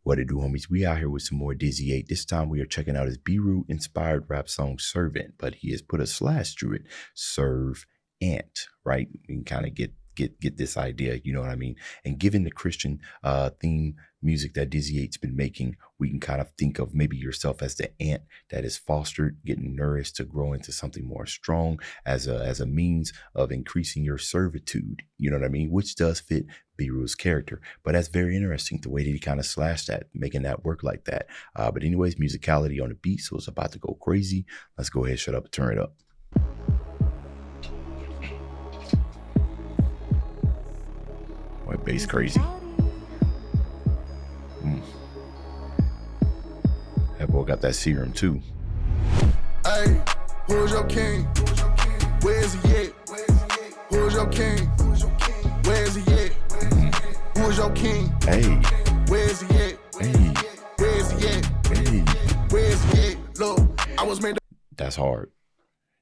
What it do, homies? We out here with some more DizzyEight. This time we are checking out his BERU inspired rap song Servant, but he has put a slash through it. Serve Ant, right? We can kind of get this idea, you know what I mean? And given the Christian theme music that DizzyEight's been making, we can kind of think of maybe yourself as the ant that is fostered, getting nourished to grow into something more strong as a means of increasing your servitude, you know what I mean? Which does fit BERU's character. But that's very interesting, the way that he kind of slashed that, making that work like that. But anyways, musicality on the beat, so it's about to go crazy. Let's go ahead, shut up, and turn it up. Boy, bass crazy. That boy got that serum too. Hey, who's your king? Where's he at? Who's your king? Where's he at? Who's your king? Hey. Where's he at? Hey. Where's he at? Hey. Where's he at? Look, I was made to. That's hard.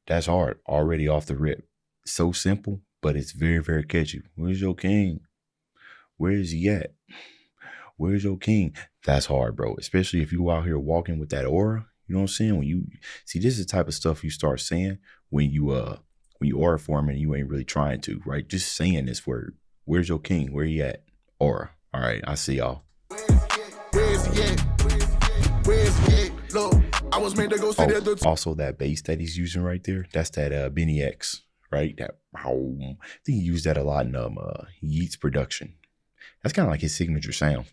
That's hard. Already off the rip. So simple, but it's very, very catchy. Where's your king? Where is he at? Where's your king? That's hard, bro. Especially if you out here walking with that aura. You know what I'm saying? When you see, this is the type of stuff you start saying when you aura forming, you ain't really trying to, right? Just saying this word. Where's your king? Where he at? Aura. All right, I see y'all. Where's he at? Where's he at? Look, I was made to go sit at the also that bass that he's using right there. That's that Benny X, right? That I think he used that a lot in Yeat's production. That's kind of like his signature sound.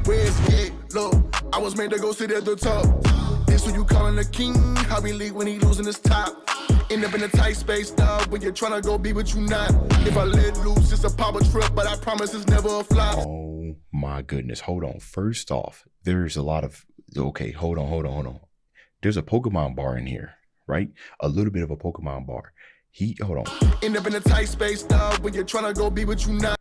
Where's he at? Look, I was made to go sit at the top. This what you calling the king? How he lead when he losing his top. End up in a tight space, dog, when you're trying to go be what you not. If I let loose, it's a power trip, but I promise it's never a flop. Oh my goodness. Hold on. First off, there's a lot of, okay, hold on. There's a Pokemon bar in here, right? A little bit of a Pokemon bar. Hold on. End up in a tight space, dog, when you're trying to go be what you not.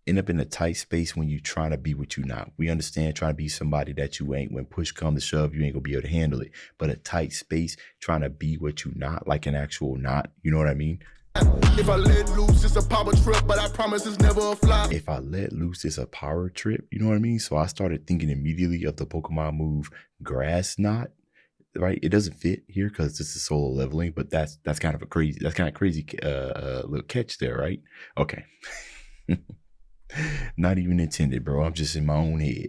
End up in a tight space when you trying to be what you not. We understand trying to be somebody that you ain't. When push come to shove, you ain't gonna be able to handle it. But a tight space, trying to be what you not, like an actual not. You know what I mean? If I let loose, it's a power trip, but I promise it's never a flop. If I let loose, it's a power trip. You know what I mean? So I started thinking immediately of the Pokemon move Grass Knot. Right? It doesn't fit here because this is solo leveling, but that's kind of a crazy, little catch there, right? Okay. Not even intended, bro. I'm just in my own head.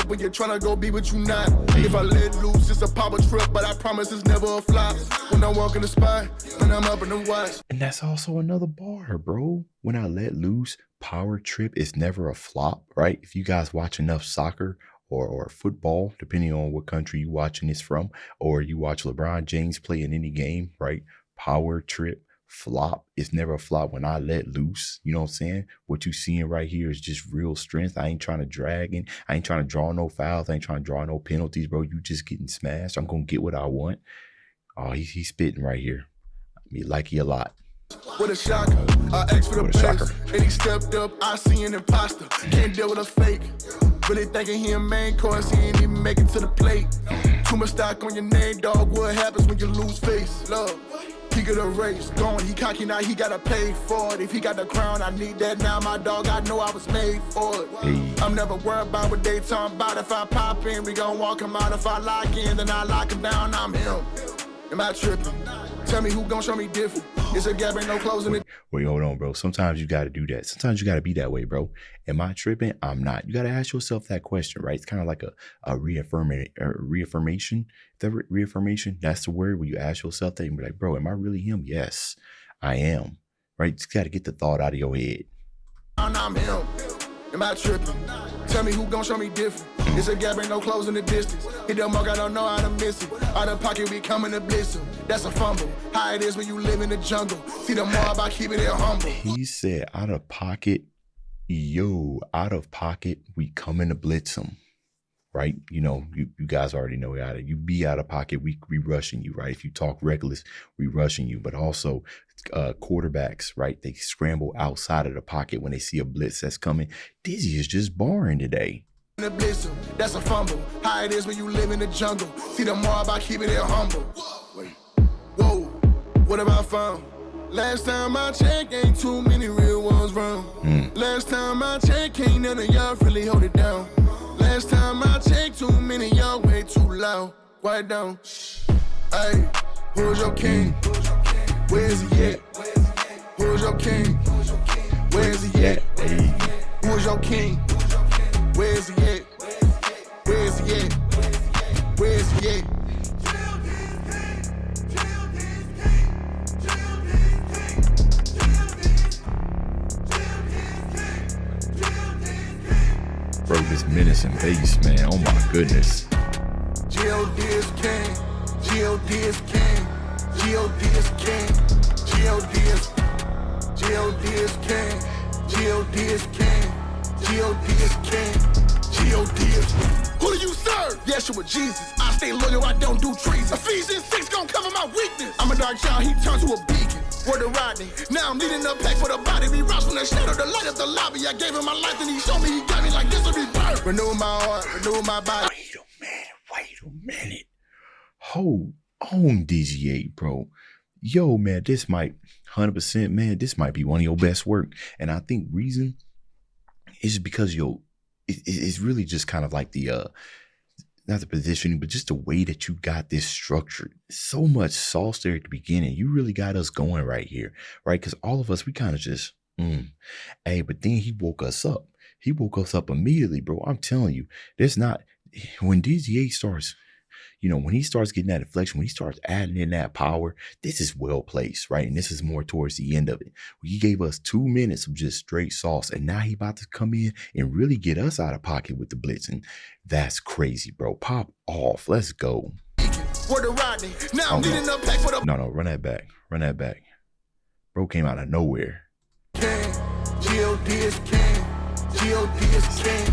When you're trying to go be what you not. Hey. If I let loose, it's a power trip, but I promise it's never a flop. When I walk in the spot, when I'm up in the watch. And that's also another bar, bro. When I let loose, power trip is never a flop, right? If you guys watch enough soccer or football, depending on what country you watching this from, or you watch LeBron James play in any game, right? Power trip. Flop is never a flop when I let loose. You know what I'm saying? What you seeing right here is just real strength. I ain't trying to drag in. I ain't trying to draw no fouls. I ain't trying to draw no penalties, bro. You just getting smashed. I'm gonna get what I want. Oh, he's spitting right here. Me like he a lot. What a shocker. I asked for the best, and he stepped up. I see an imposter. Can't deal with a fake. Really thinking he a main course. He ain't even make it to the plate. Too much stock on your name, dog. What happens when you lose face? Love. He got a race going, he cocky now, he gotta pay for it. If he got the crown, I need that now, my dog, I know I was made for it. Hey. I'm never worried about what they talking about. If I pop in, we gon' walk him out. If I lock in, then I lock him down, I'm him. Am I tripping? Tell me who gon' show me different. It's a gap, ain't no closing it. Wait, hold on, bro. Sometimes you gotta do that. Sometimes you gotta be that way, bro. Am I tripping? I'm not. You gotta ask yourself that question, right? It's kind of like a reaffirmation. The reaffirmation, that's the word where you ask yourself that and be like, bro, am I really him? Yes, I am. Right? You gotta get the thought out of your head. I'm him. Am I tripping? Tell me who gon' show me different. It's a gap, ain't no closing the distance. Hit the mark, I don't know how to miss it. Out of pocket, we coming to bliss him. That's a fumble. How it is when you live in the jungle. See the more about keeping it humble. He said, out of pocket, out of pocket, we coming to blitz him. Right? You know, you guys already know how to. You be out of pocket, we rushing you, right? If you talk reckless, we rushing you. But also quarterbacks, right? They scramble outside of the pocket when they see a blitz that's coming. Dizzy is just barring today. That's a fumble. How it is when you live in the jungle. See the more about keeping it humble. Wait. Whoa, what have I found? Last time I checked, ain't too many real ones round. Last time I checked, ain't none of y'all really hold it down. Last time Quiet down. Hey, who's your king? Where's he at? Who's your king? Where's he at? Who's your king? Where's he at? Where's he at? Where's he at? Bro, this menacing bass, man. Oh my goodness. G.O.D. is king. G.O.D. is king. G.O.D. is king. G.O.D. is G.O.D. is king. G.O.D. is king. G.O.D. is king. G.O.D. is. Who do you serve? Yeshua Jesus. I stay loyal, I don't do treason. Ephesians 6 gon' cover my weakness. I'm a dark child, he turned to a beacon. Word to Rodney. Now I'm leading the pack for the body. We rise from the shadow, the light of the lobby. I gave him my life and he showed me, he got me like this will be birth. Renew my heart, renew my body. Wait a minute. Hold on, DizzyEight, bro. Yo, man, this might 100%, man, this might be one of your best work. And I think reason is because it's really just kind of like the not the positioning, but just the way that you got this structured. So much sauce there at the beginning. You really got us going right here, right? Because all of us, we kind of just, hey, but then he woke us up. He woke us up immediately, bro. I'm telling you, there's not, when DizzyEight starts, you know, when he starts getting that inflection, when he starts adding in that power, this is well placed, right? And this is more towards the end of it. He gave us 2 minutes of just straight sauce, and now he about to come in and really get us out of pocket with the blitz. And that's crazy, bro. Pop off. Let's go. Word to Rodney. Now I'm leading the pack for the. No, run that back. Run that back. Bro came out of nowhere. King. G.O.D. is king. G.O.D. is king.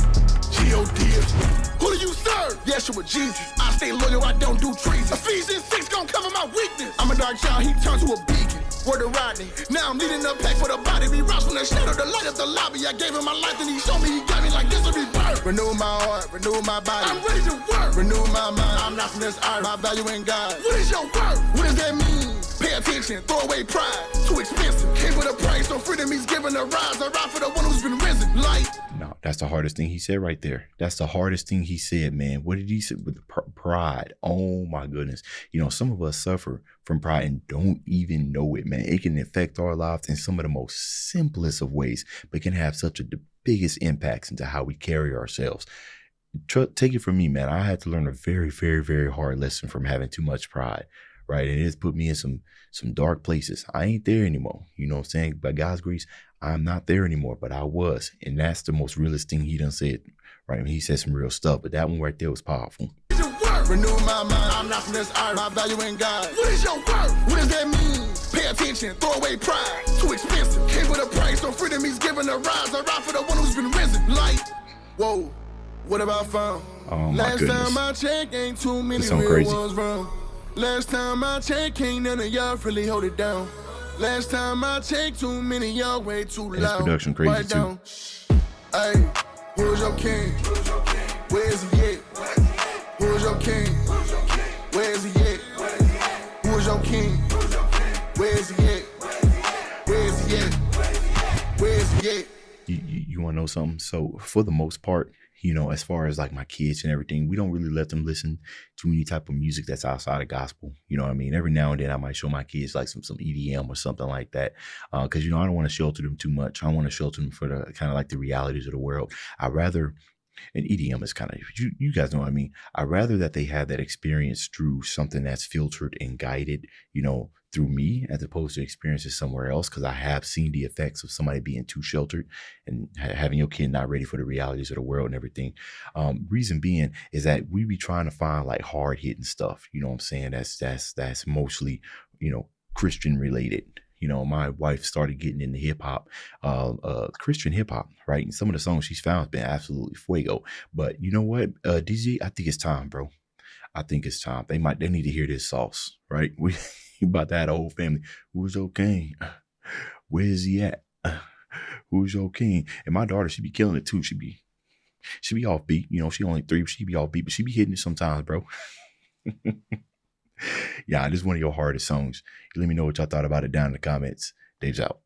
G.O.D. is. Who do you serve? Yeshua Jesus. I stay loyal, I don't do treason. Ephesians 6 gon' cover my weakness. I'm a dark child, he turned to a beacon. Word to Rodney. Now I'm leading the pack for the body. We rise from the shadow, the light of the lobby. I gave him my life and he showed me, he got me like this will be birth. Renew my heart, renew my body. I'm ready to work. Renew my mind. I'm not from this earth. My value in God. What is your worth? What does that mean? Pay attention, throw away pride. Too expensive. Came with a price, so freedom he's giving a rise. I ride for the one who's been risen. Light. No, that's the hardest thing he said right there. That's the hardest thing he said, man. What did he say with the pride? Oh my goodness. You know, some of us suffer from pride and don't even know it, man. It can affect our lives in some of the most simplest of ways, but can have such the biggest impacts into how we carry ourselves. Take it from me, man. I had to learn a very, very, very hard lesson from having too much pride. Right. And it's put me in some dark places. I ain't there anymore. You know what I'm saying? By God's grace, I'm not there anymore, but I was. And that's the most realest thing he done said. Right. I mean, he said some real stuff, but that one right there was powerful. Renew my mind. I'm not from this earth. My value in God. What is your worth? What does that mean? Pay attention. Throw away pride. Too expensive. Came with a price, so freedom he's giving a rise. I ride for the one who's been risen. Light. Whoa. What have I found? Oh my Last goodness. time I checked, ain't too many This sound real crazy. ones wrong. Last time I checked, ain't none of y'all really hold it down. Last time I checked, too many y'all way too His loud. production crazy too. Hey, who's your king? Where's he at? Who's your king? Where's he at? Who's your king? Where's he at? Where's he at? Where's he at? You want to know something? So for the most part, you know, as far as like my kids and everything, we don't really let them listen to any type of music that's outside of gospel. You know what I mean? Every now and then I might show my kids like some EDM or something like that. Cause you know, I don't want to shelter them too much. I want to shelter them for the kind of like the realities of the world. I rather, and EDM is kind of, you guys know what I mean? I rather that they have that experience through something that's filtered and guided, you know, through me as opposed to experiences somewhere else. Cause I have seen the effects of somebody being too sheltered and having your kid not ready for the realities of the world and everything. Reason being is that we be trying to find like hard hitting stuff. You know what I'm saying? That's mostly, you know, Christian related. You know, my wife started getting into hip hop, Christian hip hop, right? And some of the songs she's found has been absolutely fuego. But you know what, DizzyEight, I think it's time, bro. I think it's time. They need to hear this sauce, right? We about to have a whole family. Who's your king? Where's he at? Who's your king? And my daughter, she be killing it too. She be offbeat. You know, she only 3, but she be offbeat, but she be hitting it sometimes, bro. Yeah, this is one of your hardest songs. Let me know what y'all thought about it down in the comments. Dave's out.